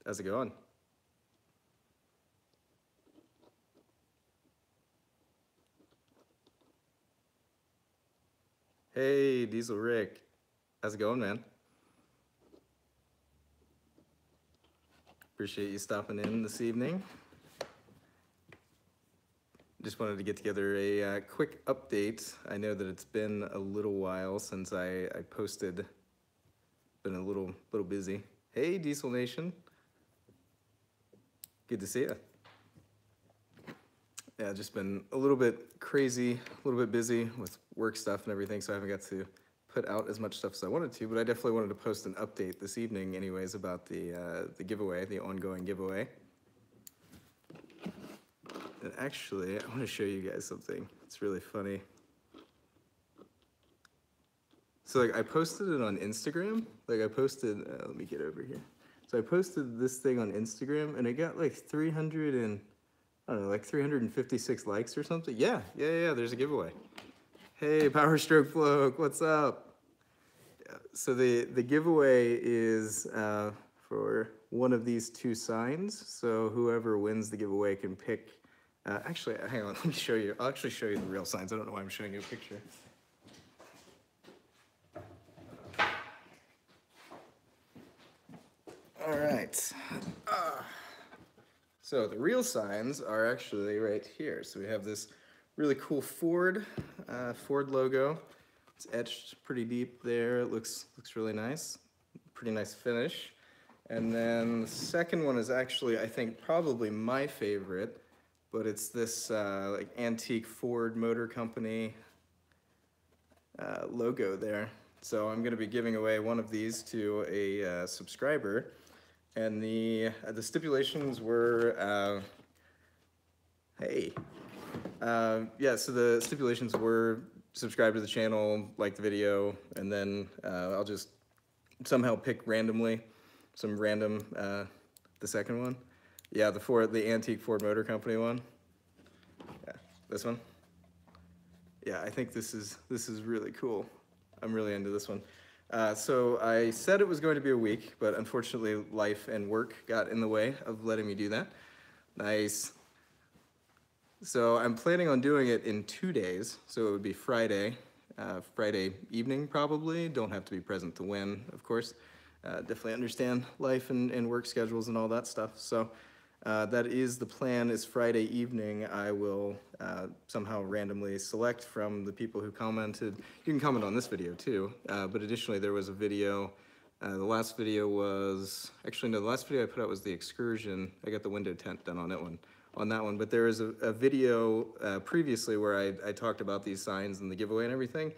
How's it going? Hey, Diesel Rick. How's it going, man? Appreciate you stopping in this evening. Just wanted to get together a quick update. I know that it's been a little while since I posted. Been a little busy. Hey, Diesel Nation. Good to see you. Yeah, just been a little bit crazy, a little bit busy with work stuff and everything, so I haven't got to put out as much stuff as I wanted to, but I definitely wanted to post an update this evening anyways about the giveaway, the ongoing giveaway. And actually, I want to show you guys something. It's really funny. So like I posted it on Instagram. Like I posted, let me get over here. So I posted this thing on Instagram and it got like 300 and, I don't know, like 356 likes or something. Yeah, there's a giveaway. Hey, Power Stroke Bloke, what's up? Yeah, so the giveaway is for one of these two signs. So whoever wins the giveaway can pick, actually, hang on, let me show you. I'll actually show you the real signs. I don't know why I'm showing you a picture. All right. So the real signs are actually right here. So we have this really cool Ford logo. It's etched pretty deep there. It looks really nice. Pretty nice finish. And then the second one is actually, I think, probably my favorite, but it's this like antique Ford Motor Company logo there. So I'm going to be giving away one of these to a subscriber. And the stipulations were, yeah, so the stipulations were subscribe to the channel, like the video, and then I'll just somehow pick randomly, some random, the second one. Yeah, the antique Ford Motor Company one. Yeah, this one. Yeah, I think this is really cool. I'm really into this one. So I said it was going to be a week, but unfortunately life and work got in the way of letting me do that. Nice. So I'm planning on doing it in 2 days. So it would be Friday, Friday evening probably. Don't have to be present to win, of course. Definitely understand life and work schedules and all that stuff. So that is the plan, is Friday evening I will somehow randomly select from the people who commented. You can comment on this video too, but additionally there was a video, the last video was, actually no, the last video I put out was the excursion. I got the window tent done on that one, but there is a video previously where I talked about these signs and the giveaway and everything.